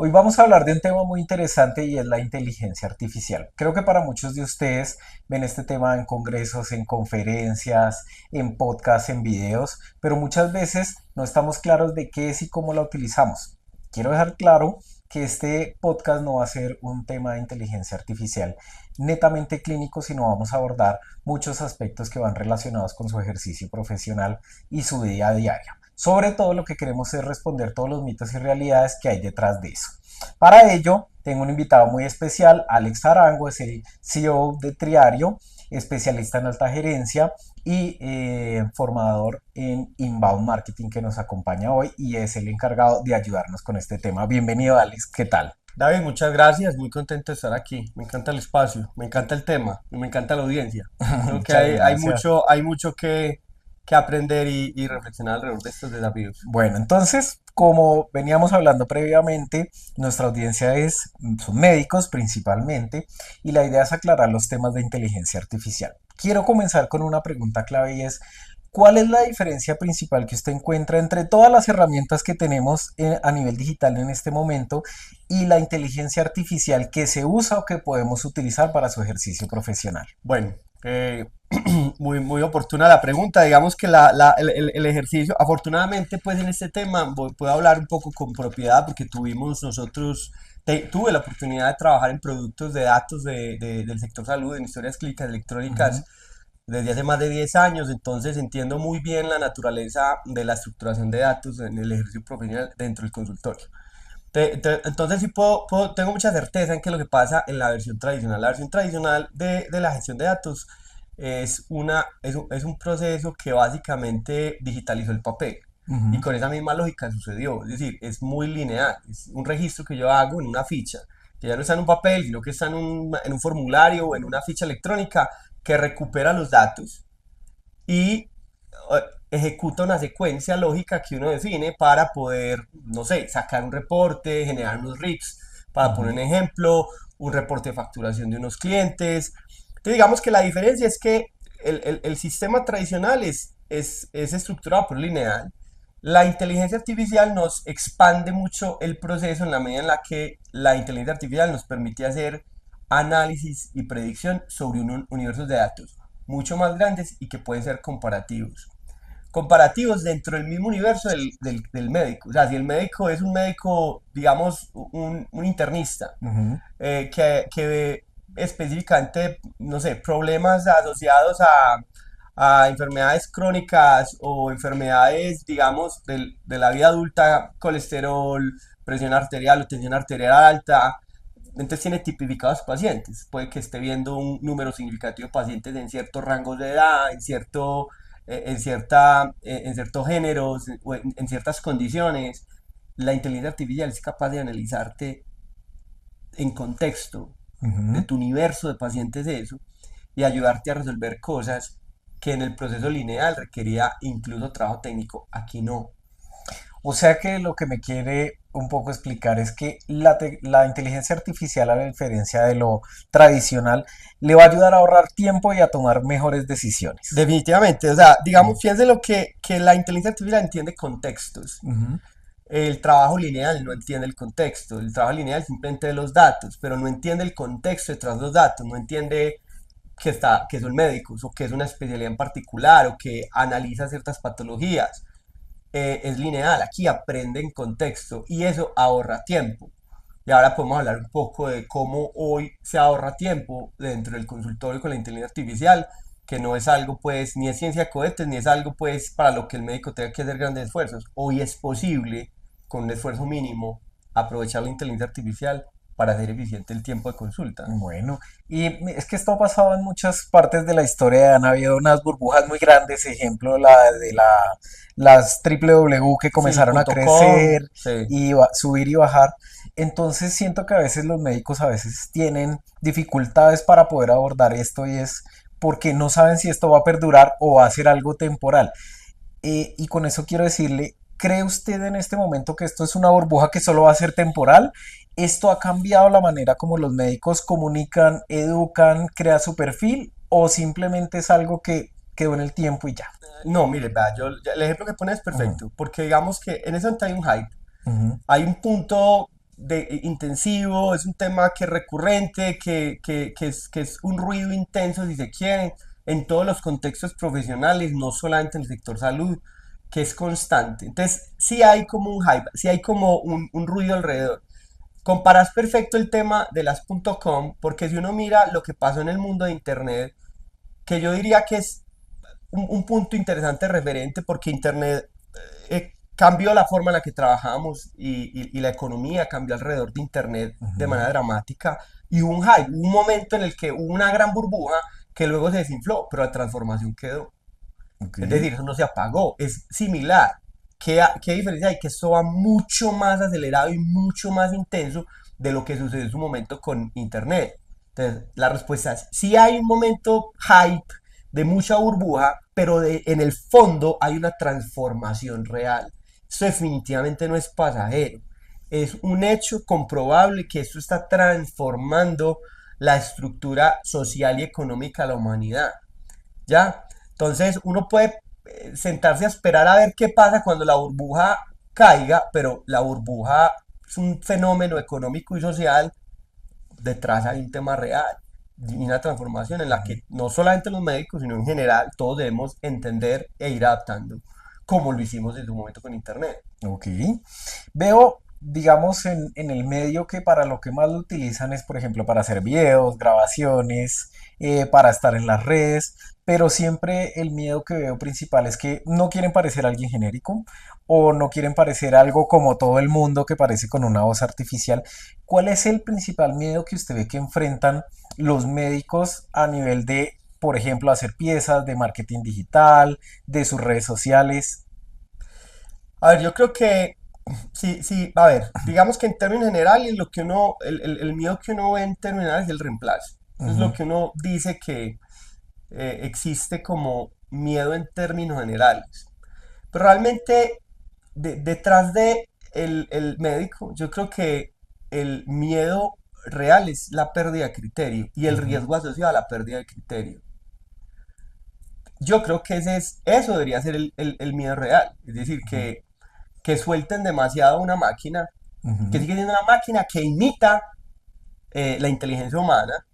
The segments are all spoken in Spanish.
Hoy vamos a hablar de un tema muy interesante y es la inteligencia artificial. Creo que para muchos de ustedes ven este tema en congresos, en conferencias, en podcasts, en videos, pero muchas veces no estamos claros de qué es y cómo la utilizamos. Quiero dejar claro que este podcast no va a ser un tema de inteligencia artificial netamente clínico, sino vamos a abordar muchos aspectos que van relacionados con su ejercicio profesional y su día a día. Sobre todo lo que queremos es responder todos los mitos y realidades que hay detrás de eso. Para ello, tengo un invitado muy especial, Alex Arango, es el CEO de Triario, especialista en alta gerencia y formador en inbound marketing que nos acompaña hoy y es el encargado de ayudarnos con este tema. Bienvenido, Alex, ¿qué tal? David, muchas gracias, muy contento de estar aquí. Me encanta el espacio, me encanta el tema y me encanta la audiencia. Creo que Muchas gracias. hay mucho que aprender y reflexionar alrededor de estos desafíos. Bueno, entonces, como veníamos hablando previamente, nuestra audiencia son médicos principalmente, y la idea es aclarar los temas de inteligencia artificial. Quiero comenzar con una pregunta clave y es, ¿cuál es la diferencia principal que usted encuentra entre todas las herramientas que tenemos a nivel digital en este momento y la inteligencia artificial que se usa o que podemos utilizar para su ejercicio profesional? Bueno, muy oportuna la pregunta. Digamos que el ejercicio, afortunadamente, pues en este tema puedo hablar un poco con propiedad porque tuve la oportunidad de trabajar en productos de datos del sector salud, en historias clínicas electrónicas Ujú. desde hace más de 10 años, entonces entiendo muy bien la naturaleza de la estructuración de datos en el ejercicio profesional dentro del consultorio. Entonces sí tengo mucha certeza en que lo que pasa en la versión tradicional de la gestión de datos es un proceso que básicamente digitalizó el papel. Y Ujú. con esa misma lógica sucedió, es decir, es muy lineal, es un registro que yo hago en una ficha, que ya no está en un papel, sino que está en un formulario o en una ficha electrónica que recupera los datos y ejecuta una secuencia lógica que uno define para poder, no sé, sacar un reporte, generar unos RIPs, para poner un Ujú. ejemplo, un reporte de facturación de unos clientes. Entonces, digamos que la diferencia es que el sistema tradicional es estructurado por lineal. La inteligencia artificial nos expande mucho el proceso en la medida en la que la inteligencia artificial nos permite hacer análisis y predicción sobre un universo de datos mucho más grandes y que pueden ser comparativos. Comparativos dentro del mismo universo del médico. O sea, si el médico es un médico, digamos, un internista, Ujú. que ve específicamente, no sé, problemas asociados a enfermedades crónicas o enfermedades, digamos, de la vida adulta, colesterol, presión arterial o tensión arterial alta. Entonces tiene tipificados pacientes. Puede que esté viendo un número significativo de pacientes en ciertos rangos de edad, en ciertos géneros o en ciertas condiciones. La inteligencia artificial es capaz de analizarte en contexto de Ujú. tu universo de pacientes eso y ayudarte a resolver cosas que en el proceso lineal requería incluso trabajo técnico. Aquí no. O sea que lo que me quiere un poco explicar es que la inteligencia artificial, a la diferencia de lo tradicional, le va a ayudar a ahorrar tiempo y a tomar mejores decisiones. Definitivamente, o sea, Mm. digamos, fíjense que la inteligencia artificial entiende contextos. Ujú. El trabajo lineal no entiende el contexto. El trabajo lineal simplemente ve los datos, pero no entiende el contexto detrás de los datos, no entiende que son médicos o que es una especialidad en particular o que analiza ciertas patologías. Es lineal, aquí aprende en contexto y eso ahorra tiempo. Y ahora podemos hablar un poco de cómo hoy se ahorra tiempo dentro del consultorio con la inteligencia artificial, que no es algo pues, ni es ciencia de cohetes, ni es algo pues para lo que el médico tenga que hacer grandes esfuerzos. Hoy es posible, con un esfuerzo mínimo, aprovechar la inteligencia artificial para hacer eficiente el tiempo de consulta. Bueno, y es que esto ha pasado en muchas partes de la historia, han habido unas burbujas muy grandes, ejemplo las triple W que Sí, comenzaron a punto .com, crecer sí. y subir y bajar. Entonces siento que a veces los médicos a veces tienen dificultades para poder abordar esto y es porque no saben si esto va a perdurar o va a ser algo temporal. Y con eso quiero decirle, ¿cree usted en este momento que esto es una burbuja que solo va a ser temporal? ¿Esto ha cambiado la manera como los médicos comunican, educan, crea su perfil o simplemente es algo que quedó en el tiempo y ya? No, mire, vea, el ejemplo que pone es Ujú. perfecto, porque digamos que en ese momento hay un hype. Ujú. Hay un punto, intensivo, es un tema que es recurrente, que es un ruido intenso, si se quiere, en todos los contextos profesionales, no solamente en el sector salud, que es constante. Entonces, sí hay como un hype, sí hay como un ruido alrededor. Comparas perfecto el tema de las .com, porque si uno mira lo que pasó en el mundo de Internet, que yo diría que es un punto interesante referente, porque Internet cambió la forma en la que trabajamos y la economía cambió alrededor de Internet de manera Ujú. dramática, y hubo un hype, hubo un momento en el que hubo una gran burbuja que luego se desinfló, pero la transformación quedó. Ok. Es decir, eso no se apagó, es similar. ¿Qué diferencia hay? Que esto va mucho más acelerado y mucho más intenso de lo que sucedió en su momento con Internet. Entonces, la respuesta es, sí hay un momento hype de mucha burbuja, pero en el fondo hay una transformación real. Esto definitivamente no es pasajero. Es un hecho comprobable que esto está transformando la estructura social y económica de la humanidad. ¿Ya? Entonces uno puede sentarse a esperar a ver qué pasa cuando la burbuja caiga, pero la burbuja es un fenómeno económico y social, detrás hay un tema real y una transformación en la que no solamente los médicos, sino en general todos debemos entender e ir adaptando, como lo hicimos en su momento con Internet. Ok. Veo, digamos, en el medio que para lo que más lo utilizan es, por ejemplo, para hacer videos, grabaciones, para estar en las redes, pero siempre el miedo que veo principal es que no quieren parecer alguien genérico o no quieren parecer algo como todo el mundo que parece con una voz artificial. ¿Cuál es el principal miedo que usted ve que enfrentan los médicos a nivel de, por ejemplo, hacer piezas de marketing digital, de sus redes sociales? A ver, yo creo que sí, sí, a ver, digamos que en términos generales lo que uno, el miedo que uno ve en términos generales es el reemplazo. Eso es lo Ujú. que uno dice que existe como miedo en términos generales. Pero realmente detrás de el médico, yo creo que el miedo real es la pérdida de criterio y el Ujú. riesgo asociado a la pérdida de criterio. Yo creo que eso debería ser el miedo real. Es decir, que suelten demasiado una máquina, que Ujú. sigue siendo una máquina que imita la inteligencia humana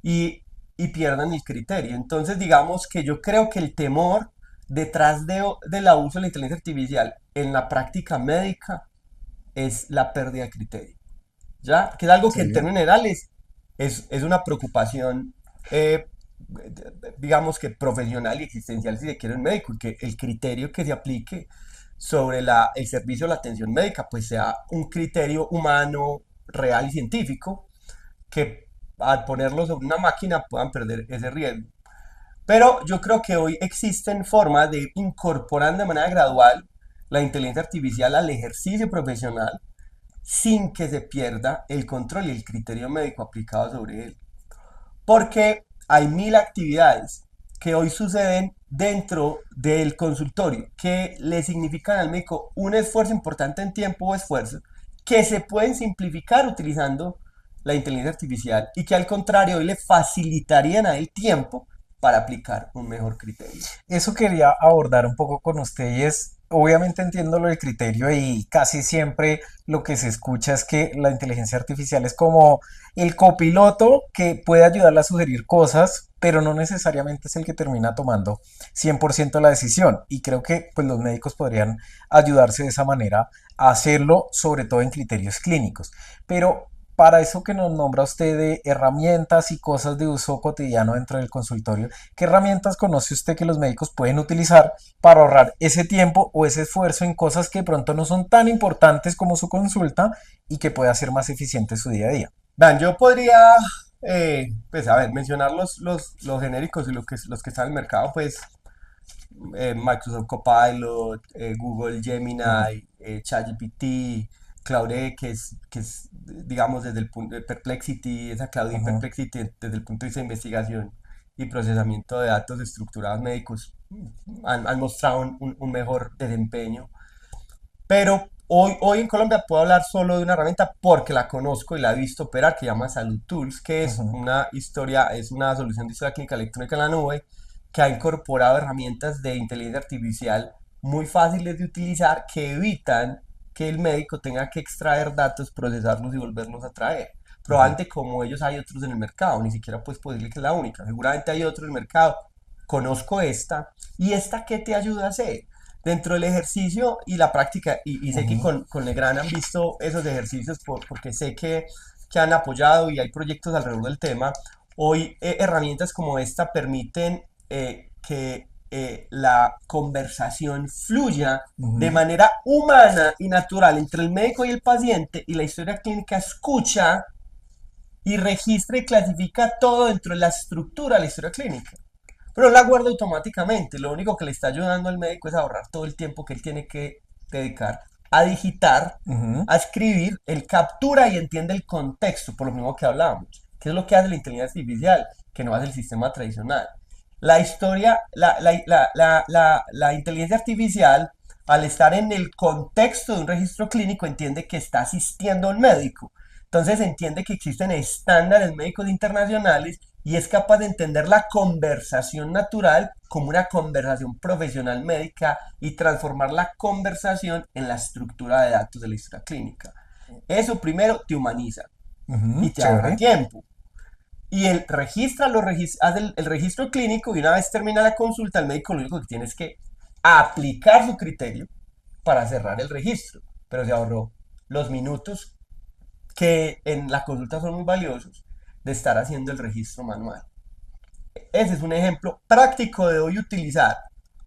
y, y pierdan el criterio. Entonces, digamos que yo creo que el temor detrás del abuso de la inteligencia artificial en la práctica médica es la pérdida de criterio, ¿ya? Que es algo que en Sí. términos generales es una preocupación, digamos que profesional y existencial, si se quiere, un médico, y que el criterio que se aplique sobre el servicio de la atención médica, pues sea un criterio humano, real y científico, que al ponerlo sobre una máquina puedan perder ese riesgo. Pero yo creo que hoy existen formas de incorporar de manera gradual la inteligencia artificial al ejercicio profesional sin que se pierda el control y el criterio médico aplicado sobre él. Porque hay mil actividades que hoy suceden dentro del consultorio que le significan al médico un esfuerzo importante en tiempo o esfuerzo que se pueden simplificar utilizando la inteligencia artificial y que al contrario hoy le facilitarían a él tiempo para aplicar un mejor criterio. Eso quería abordar un poco con usted y es, obviamente entiendo lo del criterio y casi siempre lo que se escucha es que la inteligencia artificial es como el copiloto que puede ayudarle a sugerir cosas, pero no necesariamente es el que termina tomando 100% la decisión. Y creo que pues, los médicos podrían ayudarse de esa manera a hacerlo, sobre todo en criterios clínicos. Pero para eso que nos nombra usted de herramientas y cosas de uso cotidiano dentro del consultorio, ¿qué herramientas conoce usted que los médicos pueden utilizar para ahorrar ese tiempo o ese esfuerzo en cosas que de pronto no son tan importantes como su consulta y que pueda hacer más eficiente su día a día? Vean, yo podría, pues a ver, mencionar los genéricos y los que están en el mercado, pues Microsoft Copilot, Google Ujú. Gemini, ChatGPT, Claude, que es, digamos, desde el punto de Perplexity, esa Claude y Ujú. Perplexity, desde el punto de vista de investigación y procesamiento de datos estructurados médicos, han mostrado un mejor desempeño. Pero hoy en Colombia puedo hablar solo de una herramienta porque la conozco y la he visto operar, que se llama Salud Tools, que es Ujú. una historia, es una solución de historia clínica electrónica en la nube que ha incorporado herramientas de inteligencia artificial muy fáciles de utilizar que evitan que el médico tenga que extraer datos, procesarlos y volverlos a traer. Probablemente como ellos hay otros en el mercado, ni siquiera pues puedo decirle que es la única, seguramente hay otro en el mercado, conozco esta, y esta qué te ayuda a hacer dentro del ejercicio y la práctica, y sé que Ujú, con Legrand han visto esos ejercicios porque sé que han apoyado y hay proyectos alrededor del tema. Hoy herramientas como esta permiten que la conversación fluya de ujú. manera humana y natural entre el médico y el paciente, y la historia clínica escucha y registra y clasifica todo dentro de la estructura de la historia clínica. Pero la guarda automáticamente. Lo único que le está ayudando al médico es ahorrar todo el tiempo que él tiene que dedicar a digitar, Ujú, a escribir. Él captura y entiende el contexto, por lo mismo que hablábamos. ¿Qué es lo que hace la inteligencia artificial? Que no hace el sistema tradicional. La historia, la inteligencia artificial, al estar en el contexto de un registro clínico, entiende que está asistiendo a un médico. Entonces entiende que existen estándares médicos internacionales y es capaz de entender la conversación natural como una conversación profesional médica y transformar la conversación en la estructura de datos de la historia clínica. Eso primero te humaniza ujú, y te ahorra chévere. tiempo. Y él registra, hace el registro clínico, y una vez termina la consulta, el médico lo único que tiene es que aplicar su criterio para cerrar el registro. Pero se ahorró los minutos que en la consulta son muy valiosos de estar haciendo el registro manual. Ese es un ejemplo práctico de hoy utilizar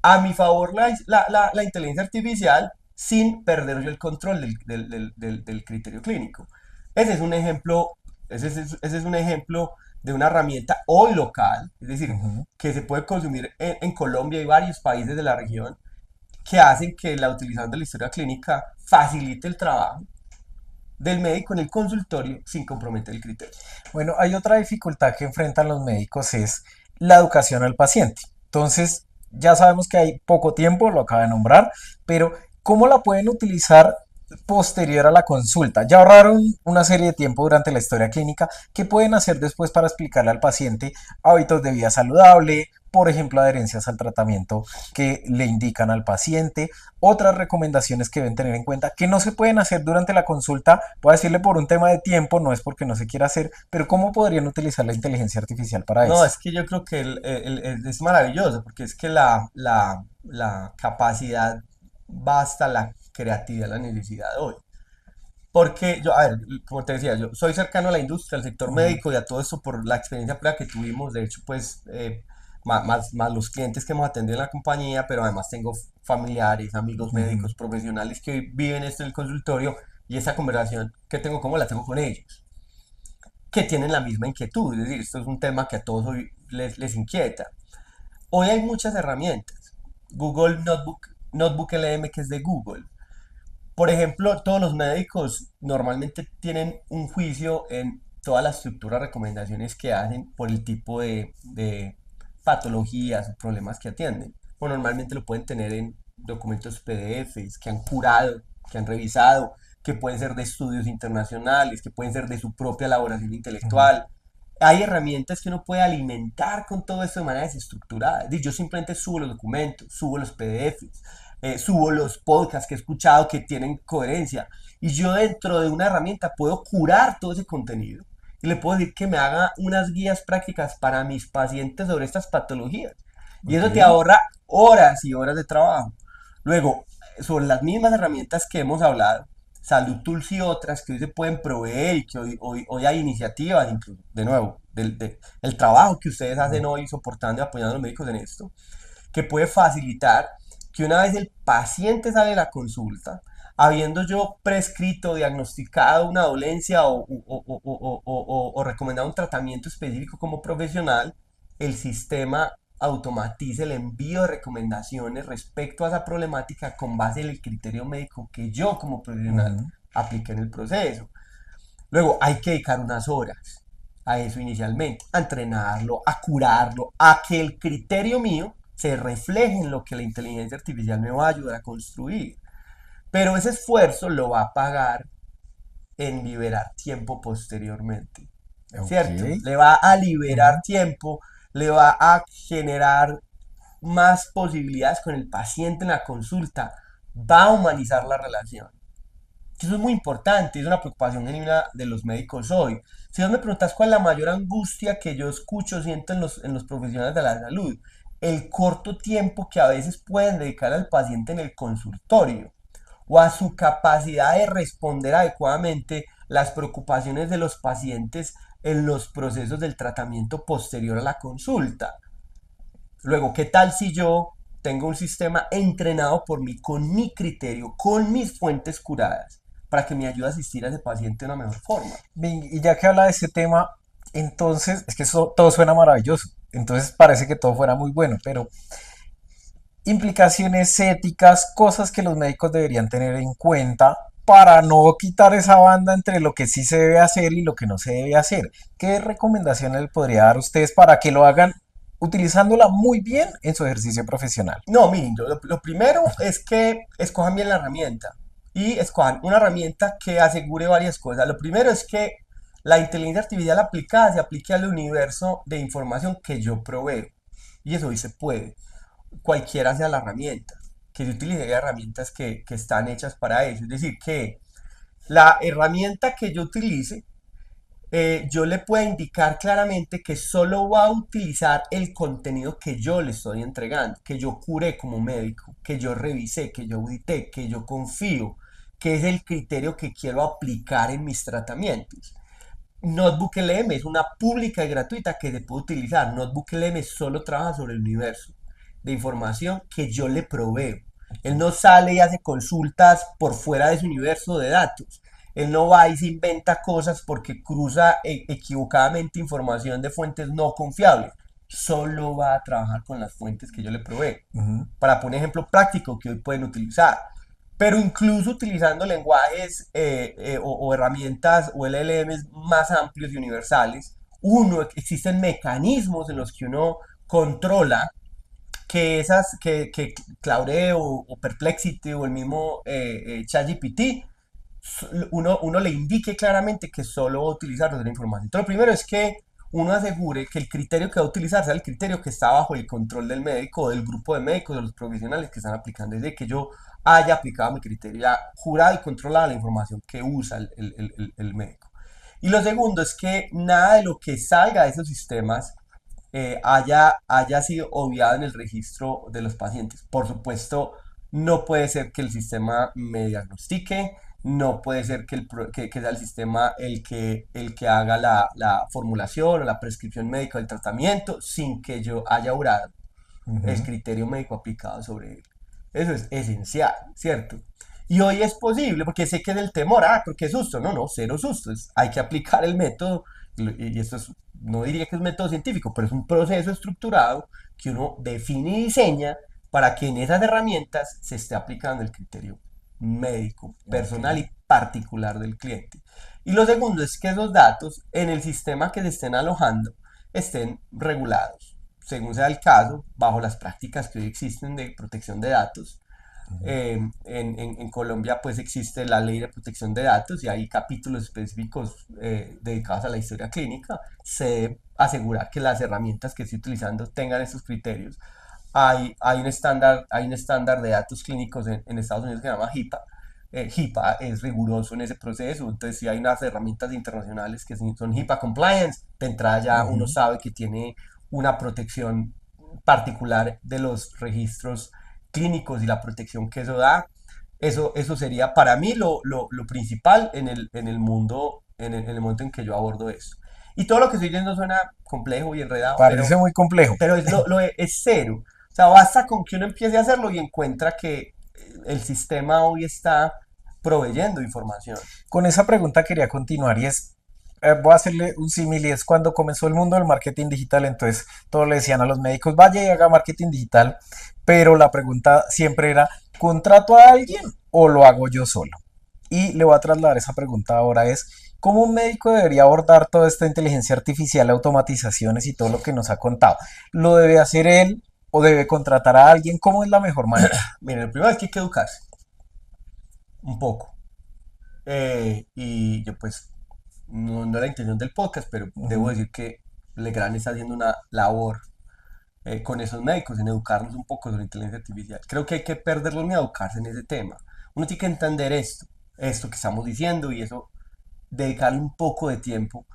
a mi favor la inteligencia artificial sin perder yo el control del criterio clínico. Ese es un ejemplo, ese es un ejemplo de una herramienta hoy local, es decir, Ujú. que se puede consumir en Colombia y varios países de la región, que hacen que la utilización de la historia clínica facilite el trabajo del médico en el consultorio sin comprometer el criterio. Bueno, hay otra dificultad que enfrentan los médicos es la educación al paciente. Entonces, ya sabemos que hay poco tiempo, lo acaba de nombrar, pero ¿cómo la pueden utilizar posterior a la consulta? Ya ahorraron una serie de tiempo durante la historia clínica. ¿Qué pueden hacer después para explicarle al paciente hábitos de vida saludable? Por ejemplo, adherencias al tratamiento que le indican al paciente, otras recomendaciones que deben tener en cuenta que no se pueden hacer durante la consulta, voy a decirle por un tema de tiempo, no es porque no se quiera hacer, pero ¿cómo podrían utilizar la inteligencia artificial para No, eso? es que yo creo que es maravilloso, porque es que la capacidad basta la creatividad, la necesidad de hoy. Porque yo, a ver, como te decía, yo soy cercano a la industria, al sector Ujú, médico y a todo esto por la experiencia previa que tuvimos. De hecho, pues, más los clientes que hemos atendido en la compañía, pero además tengo familiares, amigos ujú, médicos, profesionales que hoy viven esto en el consultorio, y esa conversación que tengo, ¿cómo la tengo con ellos? Que tienen la misma inquietud. Es decir, esto es un tema que a todos hoy les inquieta. Hoy hay muchas herramientas. Google Notebook LM, que es de Google. Por ejemplo, todos los médicos normalmente tienen un juicio en toda la estructura de recomendaciones que hacen por el tipo de patologías o problemas que atienden. O normalmente lo pueden tener en documentos PDFs que han curado, que han revisado, que pueden ser de estudios internacionales, que pueden ser de su propia elaboración ujú. intelectual. Hay herramientas que uno puede alimentar con todo esto de manera desestructurada. Es decir, yo simplemente subo los documentos, subo los PDFs, subo los podcasts que he escuchado que tienen coherencia. Y yo dentro de una herramienta puedo curar todo ese contenido. Y le puedo decir que me haga unas guías prácticas para mis pacientes sobre estas patologías. Y Ok. eso te ahorra horas y horas de trabajo. Luego, sobre las mismas herramientas que hemos hablado, Salud Tools y otras que hoy se pueden proveer y que hoy hay iniciativas, incluso, de nuevo, el trabajo que ustedes hacen hoy soportando y apoyando a los médicos en esto, que puede facilitar que una vez el paciente sale de la consulta, habiendo yo prescrito, diagnosticado una dolencia o recomendado un tratamiento específico como profesional, el sistema automatice el envío de recomendaciones respecto a esa problemática con base en el criterio médico que yo como profesional Ujú. apliqué en el proceso. Luego hay que dedicar unas horas a eso inicialmente, a entrenarlo, a curarlo, a que el criterio mío se refleje en lo que la inteligencia artificial me va a ayudar a construir. Pero ese esfuerzo lo va a pagar en liberar tiempo posteriormente, Ok. ¿cierto? Le va a liberar Ujú. tiempo, le va a generar más posibilidades con el paciente en la consulta, va a humanizar la relación. Eso es muy importante, es una preocupación genuina de los médicos hoy. Si vos me preguntas cuál es la mayor angustia que yo escucho, siento en los profesionales de la salud, el corto tiempo que a veces pueden dedicar al paciente en el consultorio o a su capacidad de responder adecuadamente las preocupaciones de los pacientes en los procesos del tratamiento posterior a la consulta. Luego, ¿qué tal si yo tengo un sistema entrenado por mí, con mi criterio, con mis fuentes curadas, para que me ayude a asistir a ese paciente de una mejor forma? Bien, y ya que habla de ese tema, entonces, es que eso todo suena maravilloso. Entonces parece que todo fuera muy bueno, pero implicaciones éticas, cosas que los médicos deberían tener en cuenta para no quitar esa banda entre lo que sí se debe hacer y lo que no se debe hacer. ¿Qué recomendaciones le podría dar a ustedes para que lo hagan utilizándola muy bien en su ejercicio profesional? No, miren, lo primero es que escojan bien la herramienta y escojan una herramienta que asegure varias cosas. Lo primero es que la inteligencia artificial aplicada se aplique al universo de información que yo proveo. Y eso hoy se puede, cualquiera sea la herramienta, que se utilice herramientas que están hechas para eso. Es decir, que la herramienta que yo utilice, yo le puedo indicar claramente que solo va a utilizar el contenido que yo le estoy entregando, que yo curé como médico, que yo revisé, que yo audité, que yo confío, que es el criterio que quiero aplicar en mis tratamientos. Notebook LM es una pública y gratuita que se puede utilizar. Notebook LM solo trabaja sobre el universo de información que yo le proveo. Él no sale y hace consultas por fuera de su universo de datos. Él no va y se inventa cosas porque cruza equivocadamente información de fuentes no confiables. Solo va a trabajar con las fuentes que yo le provee. Ujú. Para poner ejemplo práctico que hoy pueden utilizar. Pero incluso utilizando lenguajes o herramientas o LLMs más amplios y universales, existen mecanismos en los que uno controla que Claude o Perplexity o el mismo ChatGPT, uno le indique claramente que solo va a utilizar otra información. Entonces, lo primero es que uno asegure que el criterio que va a utilizar sea el criterio que está bajo el control del médico o del grupo de médicos, de los profesionales que están aplicando, desde que yo haya aplicado mi criterio, ya jurado y controlada la información que usa el médico. Y lo segundo es que nada de lo que salga de esos sistemas haya sido obviado en el registro de los pacientes. Por supuesto, no puede ser que el sistema me diagnostique, no puede ser que sea el sistema el que haga la formulación o la prescripción médica del tratamiento sin que yo haya orado el Ujú. criterio médico aplicado sobre él. Eso es esencial, ¿cierto? Y hoy es posible, porque sé que es el temor, pero qué susto, no, no, cero sustos, hay que aplicar el método, y esto es, no diría que es un método científico, pero es un proceso estructurado que uno define y diseña para que en esas herramientas se esté aplicando el criterio médico, Ok. personal y particular del cliente. Y lo segundo es que esos datos en el sistema que se estén alojando estén regulados, según sea el caso, bajo las prácticas que hoy existen de protección de datos. Ujú. En Colombia pues existe la ley de protección de datos y hay capítulos específicos dedicados a la historia clínica. Se debe asegurar que las herramientas que estoy utilizando tengan esos criterios. Hay un estándar de datos clínicos en Estados Unidos que se llama HIPAA. HIPAA es riguroso en ese proceso, entonces si hay unas herramientas internacionales que son HIPAA compliance, de entrada ya uno Ujú. sabe que tiene una protección particular de los registros clínicos y la protección que eso da. Eso sería para mí lo principal en el mundo, en el momento en que yo abordo eso. Y todo lo que estoy diciendo suena complejo y enredado, Parece muy complejo. pero es cero. O sea, basta con que uno empiece a hacerlo y encuentra que el sistema hoy está proveyendo información. Con esa pregunta quería continuar y es, voy a hacerle un símil y es cuando comenzó el mundo del marketing digital, entonces todos le decían a los médicos, vaya y haga marketing digital, pero la pregunta siempre era, ¿contrato a alguien o lo hago yo solo? Y le voy a trasladar esa pregunta ahora es, ¿cómo un médico debería abordar toda esta inteligencia artificial, automatizaciones y todo lo que nos ha contado? ¿Lo debe hacer él o debe contratar a alguien? ¿Cómo es la mejor manera? Miren, el primero es que hay que educarse un poco. Y yo pues no era la intención del podcast, pero debo Ujú. decir que Legrand está haciendo una labor con esos médicos en educarnos un poco sobre inteligencia artificial. Creo que hay que perderlo ni a educarse en ese tema. Uno tiene que entender esto. esto que estamos diciendo y eso, dedicarle un poco de tiempo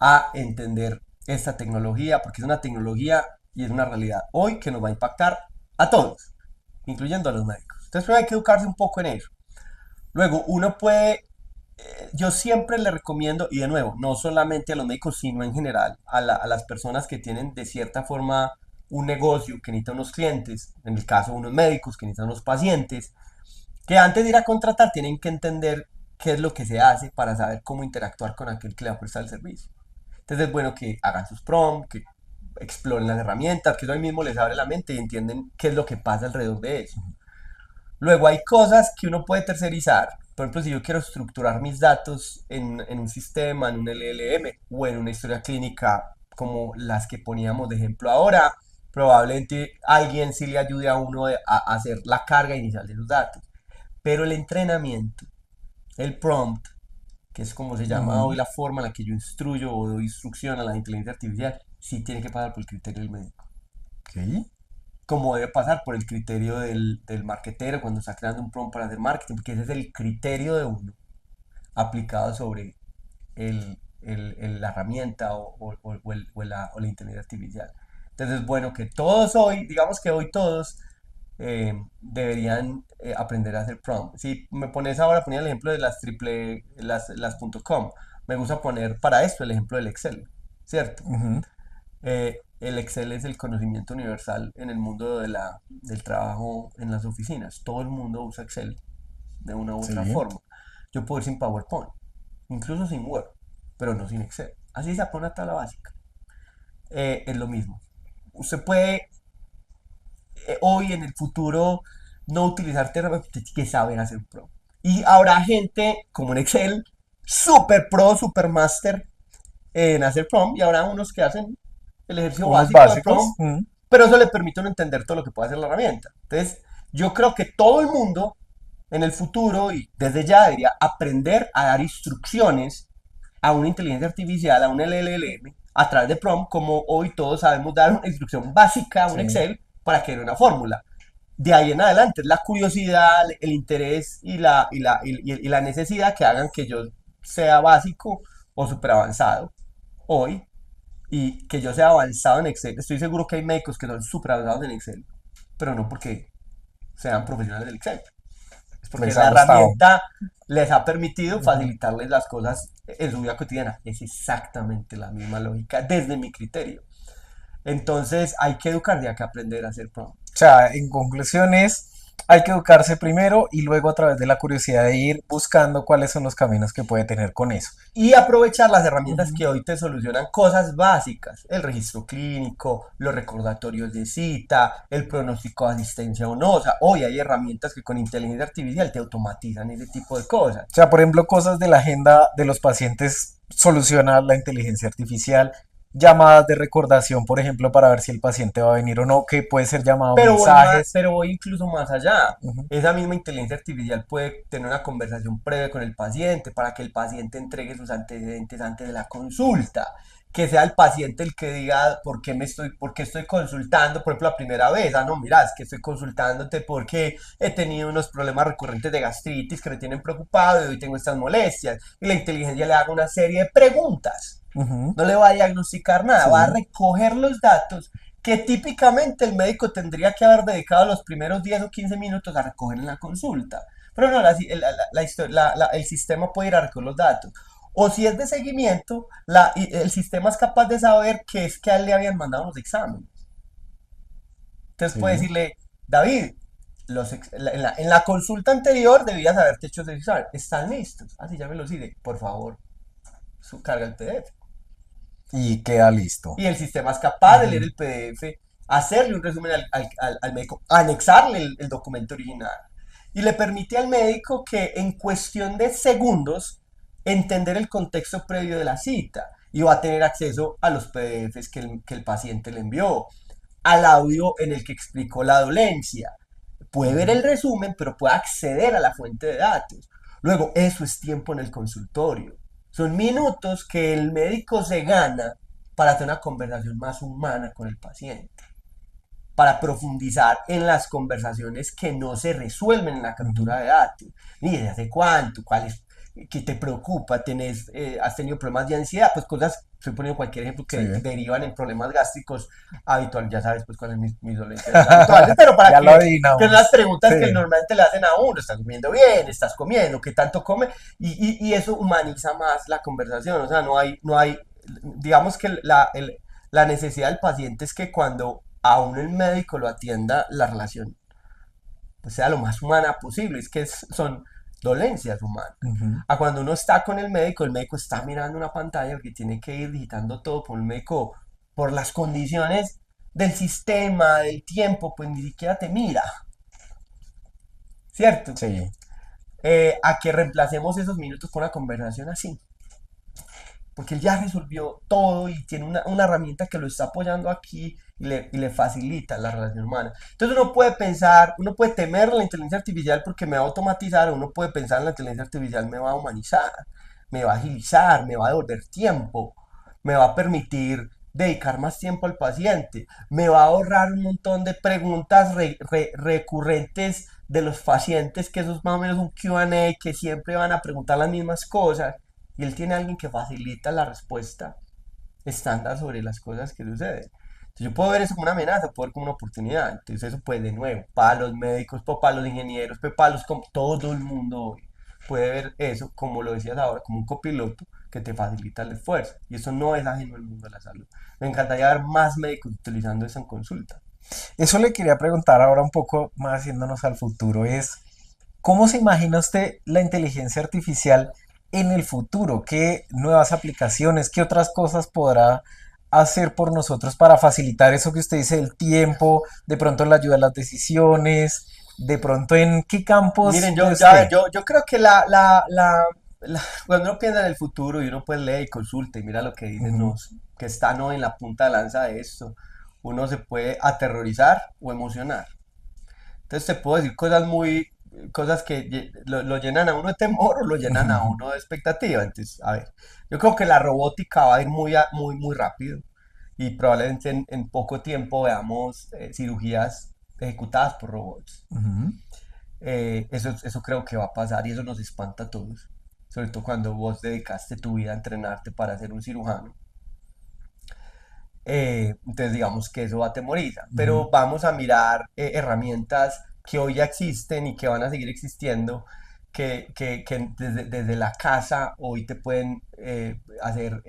a entender esta tecnología, porque es una tecnología y es una realidad hoy que nos va a impactar a todos, incluyendo a los médicos. Entonces, primero hay que educarse un poco en eso. Luego, uno puede, yo siempre le recomiendo, y de nuevo, no solamente a los médicos, sino en general, a las personas que tienen de cierta forma un negocio que necesita unos clientes, en el caso de unos médicos que necesitan unos pacientes, que antes de ir a contratar tienen que entender qué es lo que se hace para saber cómo interactuar con aquel que le va a prestar el servicio. Entonces es bueno que hagan sus prompts, que exploren las herramientas, que eso ahí mismo les abre la mente y entienden qué es lo que pasa alrededor de eso. Luego hay cosas que uno puede tercerizar. Por ejemplo, si yo quiero estructurar mis datos en un sistema, en un LLM o en una historia clínica como las que poníamos de ejemplo ahora, probablemente alguien sí le ayude a uno a hacer la carga inicial de los datos. Pero el entrenamiento, el prompt, que es como se llama hoy Ujú. la forma en la que yo instruyo o doy instrucción a la inteligencia artificial, sí tiene que pasar por el criterio del médico. Ok. Como debe pasar por el criterio del marketero cuando está creando un prompt para hacer marketing, porque ese es el criterio de uno aplicado sobre la herramienta o la inteligencia artificial. Entonces es bueno que todos hoy, digamos que hoy todos deberían aprender a hacer prompt. Si me pones ahora, ponía el ejemplo de las .com, me gusta poner para esto el ejemplo del Excel, ¿cierto? Ujú. El Excel es el conocimiento universal en el mundo del trabajo en las oficinas. Todo el mundo usa Excel de una u otra Sí. forma. Yo puedo ir sin PowerPoint, incluso sin Word, pero no sin Excel. Así se pone una tabla básica. Es lo mismo. Usted puede hoy en el futuro no utilizar Terra, tiene que saber hacer pro. Y habrá gente como en Excel, super pro, super master en hacer prom, y habrá unos que hacen el ejercicio Unos básico de básicos. prom, pero eso le permite no entender todo lo que puede hacer la herramienta. Entonces, yo creo que todo el mundo en el futuro y desde ya debería aprender a dar instrucciones a una inteligencia artificial, a un LLM, a través de prompt, como hoy todos sabemos dar una instrucción básica a un Sí. Excel para crear una fórmula. De ahí en adelante, es la curiosidad, el interés y la necesidad que hagan que yo sea básico o súper avanzado hoy y que yo sea avanzado en Excel. Estoy seguro que hay médicos que son súper avanzados en Excel, pero no porque sean profesionales del Excel. Es porque Les ha la gustado. herramienta les ha permitido Ujú. facilitarles las cosas en su vida cotidiana. Es exactamente la misma lógica desde mi criterio. Entonces hay que educar y hay que aprender a hacer prompt. O sea, en conclusiones, hay que educarse primero y luego a través de la curiosidad de ir buscando cuáles son los caminos que puede tener con eso. Y aprovechar las herramientas Ujú. que hoy te solucionan cosas básicas, el registro clínico, los recordatorios de cita, el pronóstico de asistencia o no. O sea, hoy hay herramientas que con inteligencia artificial te automatizan ese tipo de cosas. O sea, por ejemplo, cosas de la agenda de los pacientes soluciona la inteligencia artificial, llamadas de recordación, por ejemplo, para ver si el paciente va a venir o no, que puede ser llamado mensajes. Pero voy incluso más allá. Ujú. Esa misma inteligencia artificial puede tener una conversación previa con el paciente para que el paciente entregue sus antecedentes antes de la consulta. Que sea el paciente el que diga por qué estoy consultando, por ejemplo, la primera vez. Ah, no, mira, es que estoy consultándote porque he tenido unos problemas recurrentes de gastritis que me tienen preocupado y hoy tengo estas molestias. Y la inteligencia le haga una serie de preguntas. Ujú. No le va a diagnosticar nada, va a Sí, recoger los datos que típicamente el médico tendría que haber dedicado los primeros 10 o 15 minutos a recoger en la consulta. Pero no, el sistema puede ir a recoger los datos. O si es de seguimiento, el sistema es capaz de saber que es que a él le habían mandado los exámenes. Entonces puede sí, decirle, David, en la consulta anterior debías haberte hecho ese examen. ¿Están listos? Así ya me los diré. Por favor, carga el PDF. y queda listo. Y el sistema es capaz de leer Ujú. el PDF, hacerle un resumen al médico, anexarle el documento original y le permite al médico que en cuestión de segundos entender el contexto previo de la cita y va a tener acceso a los PDFs que el paciente le envió, al audio en el que explicó la dolencia. Puede ver Ujú. el resumen, pero puede acceder a la fuente de datos. Luego, eso es tiempo en el consultorio. Son minutos que el médico se gana para tener una conversación más humana con el paciente. para profundizar en las conversaciones que no se resuelven en la captura Ujú. de datos. Mire, ¿hace cuánto? ¿Cuál es? ¿Qué te preocupa? ¿Has tenido problemas de ansiedad? Pues cosas, estoy poniendo cualquier ejemplo Sí, que derivan en problemas gástricos habituales. Ya sabes, pues cuáles son mis dolencias habituales, pero para ya lo que son las adivinamos. preguntas que Sí. normalmente le hacen a uno: ¿estás comiendo bien? ¿Estás comiendo? ¿Qué tanto come? Y eso humaniza más la conversación. O sea, no hay, digamos que la necesidad del paciente es que cuando a uno el médico lo atienda, la relación pues, sea lo más humana posible. Es que son dolencias humanas. Ujú. A cuando uno está con el médico está mirando una pantalla porque tiene que ir digitando todo por el médico, por las condiciones del sistema, del tiempo, pues ni siquiera te mira, ¿cierto? Sí. A que reemplacemos esos minutos con una conversación así, porque él ya resolvió todo y tiene una herramienta que lo está apoyando aquí y le facilita la relación humana. Entonces uno puede pensar, uno puede temer la inteligencia artificial porque me va a automatizar, o uno puede pensar en la inteligencia artificial me va a humanizar, me va a agilizar, me va a devolver tiempo, me va a permitir dedicar más tiempo al paciente, me va a ahorrar un montón de preguntas recurrentes de los pacientes, que eso es más o menos un Q&A, que siempre van a preguntar las mismas cosas, y él tiene a alguien que facilita la respuesta estándar sobre las cosas que suceden. Entonces yo puedo ver eso como una amenaza, puedo ver como una oportunidad. Entonces eso pues de nuevo, para los médicos, pues, para los ingenieros, pues, para todo el mundo hoy puede ver eso, como lo decías ahora, como un copiloto que te facilita el esfuerzo. Y eso no es ajeno al mundo de la salud. Me encantaría ver más médicos utilizando eso en consulta. Eso le quería preguntar ahora un poco más haciéndonos al futuro, es ¿cómo se imagina usted la inteligencia artificial en el futuro? ¿Qué nuevas aplicaciones, qué otras cosas podrá hacer por nosotros para facilitar eso que usted dice, el tiempo, de pronto en la ayuda a las decisiones, de pronto en qué campos Miren, ve yo, ya, usted? yo creo que cuando uno piensa en el futuro y uno pues lee y consulta y mira lo que dicen Ujú. los que están hoy en la punta de lanza de esto, uno se puede aterrorizar o emocionar. Entonces te puedo decir cosas que lo llenan a uno de temor o lo llenan a uno de expectativa. Entonces, a ver, yo creo que la robótica va a ir muy rápido y probablemente en poco tiempo veamos cirugías ejecutadas por robots. Ujú. Eso creo que va a pasar y eso nos espanta a todos. Sobre todo cuando vos dedicaste tu vida a entrenarte para ser un cirujano. Entonces digamos que eso atemoriza. Ujú. Pero vamos a mirar herramientas que hoy ya existen y que van a seguir existiendo, que desde la casa hoy te pueden hacer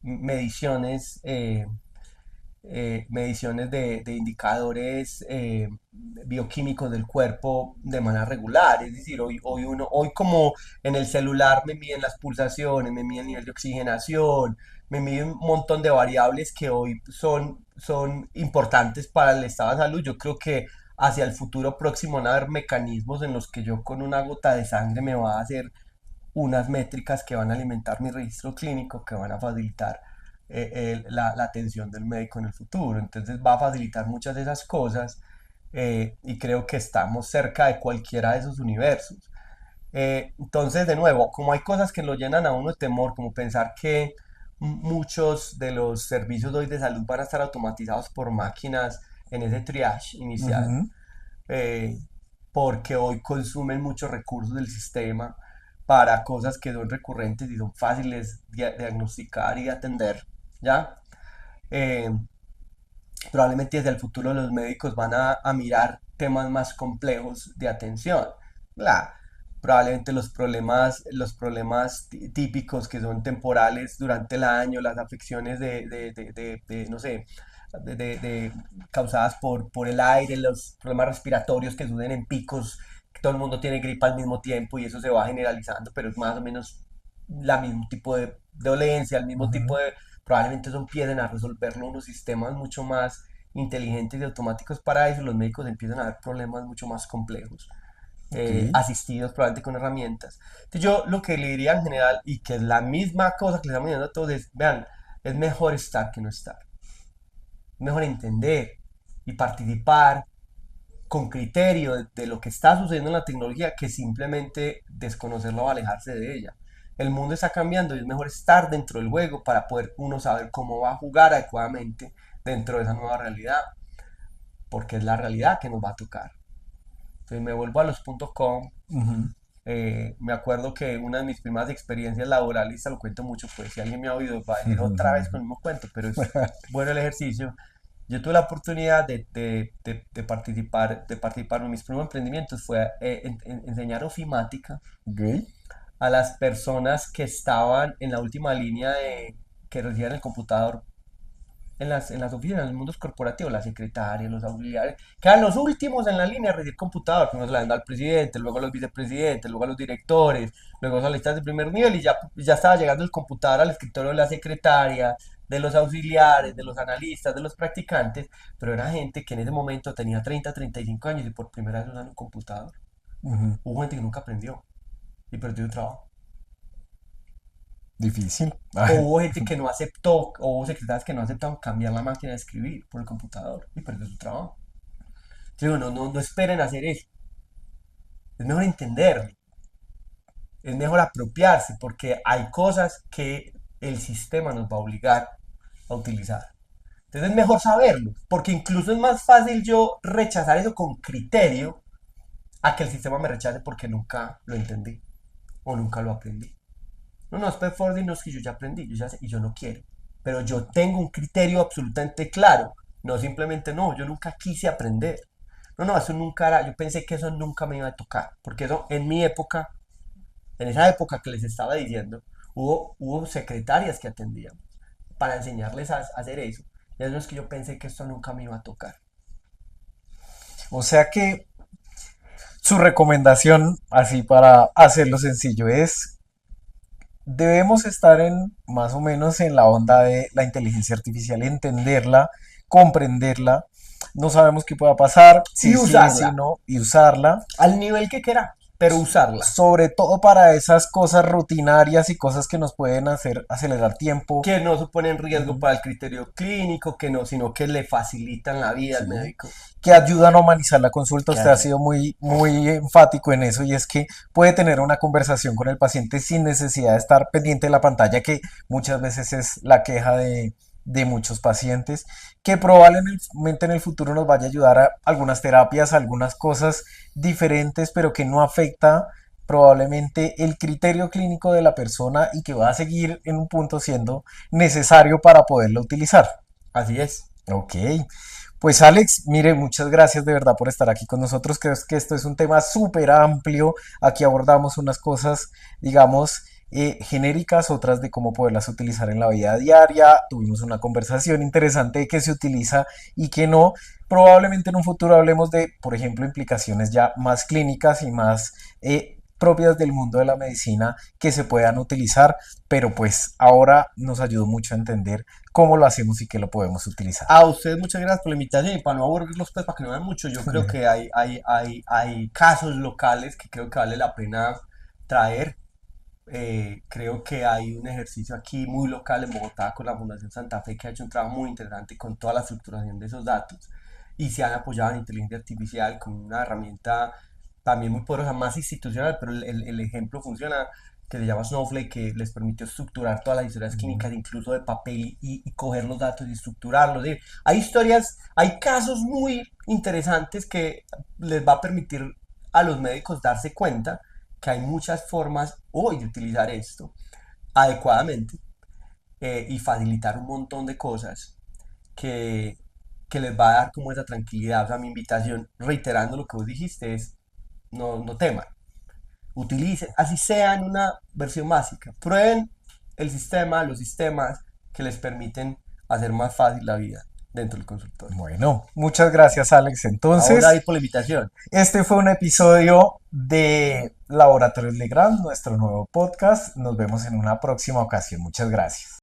mediciones, mediciones de indicadores bioquímicos del cuerpo de manera regular. Es decir, hoy como en el celular me miden las pulsaciones, me miden el nivel de oxigenación, me miden un montón de variables que hoy son importantes para el estado de salud. Yo creo que hacia el futuro próximo van a haber mecanismos en los que yo con una gota de sangre me va a hacer unas métricas que van a alimentar mi registro clínico, que van a facilitar la atención del médico en el futuro. Entonces va a facilitar muchas de esas cosas y creo que estamos cerca de cualquiera de esos universos. Entonces, de nuevo, como hay cosas que lo llenan a uno de temor, como pensar que muchos de los servicios de hoy de salud van a estar automatizados por máquinas en ese triage inicial, Ujú. eh, porque hoy consumen muchos recursos del sistema para cosas que son recurrentes y son fáciles de diagnosticar y de atender, ¿ya? Eh, Probablemente desde el futuro los médicos van a mirar temas más complejos de atención. La, Probablemente los problemas típicos que son temporales durante el año, las afecciones no sé, causadas por el aire, los problemas respiratorios que suceden en picos, que todo el mundo tiene gripa al mismo tiempo y eso se va generalizando, pero es más o menos la mismo tipo de dolencia, el mismo tipo Ujú. de, probablemente eso empiecen a resolverlo unos sistemas mucho más inteligentes y automáticos para eso, los médicos empiezan a ver problemas mucho más complejos, Ok. asistidos probablemente con herramientas. Entonces yo lo que le diría en general, y que es la misma cosa que le estamos diciendo a todos, es, vean, es mejor estar que no estar. Es mejor entender y participar con criterio de lo que está sucediendo en la tecnología que simplemente desconocerla o alejarse de ella. El mundo está cambiando y es mejor estar dentro del juego para poder uno saber cómo va a jugar adecuadamente dentro de esa nueva realidad. porque es la realidad que nos va a tocar. Entonces me vuelvo a los .com. Ujú. Me acuerdo que una de mis primeras experiencias laborales, te lo cuento mucho, pues si alguien me ha oído va a venir otra vez con el mismo cuento, pero es bueno el ejercicio. Yo tuve la oportunidad de participar en mis primeros emprendimientos, fue enseñar ofimática Ok. a las personas que estaban en la última línea que recibían el computador en las oficinas, en los mundos corporativos, las secretarias, los auxiliares, que eran los últimos en la línea de recibir computador. Primero se la dan al presidente, luego a los vicepresidentes, luego a los directores, luego a las listas de primer nivel y ya estaba llegando el computador al escritorio de la secretaria, de los auxiliares, de los analistas, de los practicantes, pero era gente que en ese momento tenía 30, 35 años y por primera vez usaban un computador. Ujú. Hubo gente que nunca aprendió y perdió el trabajo. Difícil. O hubo gente que no aceptó, o hubo secretarias que no aceptaron cambiar la máquina de escribir por el computador y perdió su trabajo. Yo digo, no esperen hacer eso. Es mejor entenderlo, es mejor apropiarse, porque hay cosas que el sistema nos va a obligar a utilizar. Entonces es mejor saberlo, porque incluso es más fácil yo rechazar eso con criterio a que el sistema me rechace porque nunca lo entendí o nunca lo aprendí. No, Spec Forwarding no es que yo ya aprendí, yo ya sé y yo no quiero. Pero yo tengo un criterio absolutamente claro. No simplemente no, yo nunca quise aprender. No, eso nunca era, yo pensé que eso nunca me iba a tocar. Porque eso en mi época, en esa época que les estaba diciendo, hubo secretarias que atendían para enseñarles a hacer eso. Y eso es que yo pensé que esto nunca me iba a tocar. O sea que su recomendación, así para hacerlo sencillo, es debemos estar en más o menos en la onda de la inteligencia artificial, entenderla, comprenderla. No sabemos qué pueda pasar, Y si sí, si usarla, no, y usarla. al nivel que queramos, pero usarla. Sobre todo para esas cosas rutinarias y cosas que nos pueden hacer acelerar tiempo. Que no suponen riesgo Ujú. para el criterio clínico, que no, sino que le facilitan la vida al Sí, médico. que ayudan a humanizar la consulta. ¿Qué Usted ha hace? sido muy, muy enfático en eso y es que puede tener una conversación con el paciente sin necesidad de estar pendiente de la pantalla, que muchas veces es la queja de muchos pacientes, que probablemente en el futuro nos vaya a ayudar a algunas terapias, algunas cosas diferentes, pero que no afecta probablemente el criterio clínico de la persona y que va a seguir en un punto siendo necesario para poderlo utilizar. Así es. Ok, pues Alex, mire, muchas gracias de verdad por estar aquí con nosotros. Creo que esto es un tema súper amplio. Aquí abordamos unas cosas, digamos, genéricas, otras de cómo poderlas utilizar en la vida diaria. Tuvimos una conversación interesante de qué se utiliza y qué no. Probablemente en un futuro hablemos de, por ejemplo, implicaciones ya más clínicas y más propias del mundo de la medicina que se puedan utilizar, pero pues ahora nos ayudó mucho a entender cómo lo hacemos y qué lo podemos utilizar. A ustedes muchas gracias por la invitación y para no aburrirlos, pues, para que no vean mucho, yo creo que hay casos locales que creo que vale la pena traer. Creo que hay un ejercicio aquí muy local en Bogotá con la Fundación Santa Fe que ha hecho un trabajo muy interesante con toda la estructuración de esos datos y se han apoyado en inteligencia artificial como una herramienta también muy poderosa, más institucional, pero el ejemplo funciona, que se llama Snowflake, que les permitió estructurar todas las historias clínicas, incluso de papel, y coger los datos y estructurarlos. Hay historias, hay casos muy interesantes que les va a permitir a los médicos darse cuenta que hay muchas formas hoy de utilizar esto adecuadamente y facilitar un montón de cosas que, que les va a dar como esa tranquilidad. O sea, mi invitación, reiterando lo que vos dijiste, es no teman, utilicen, así sea en una versión básica, prueben el sistema, los sistemas que les permiten hacer más fácil la vida dentro del consultorio. Bueno, muchas gracias Alex. Ahora Entonces, ahí por la invitación. este fue un episodio de Laboratorios Legrand, nuestro nuevo podcast. Nos vemos en una próxima ocasión. Muchas gracias.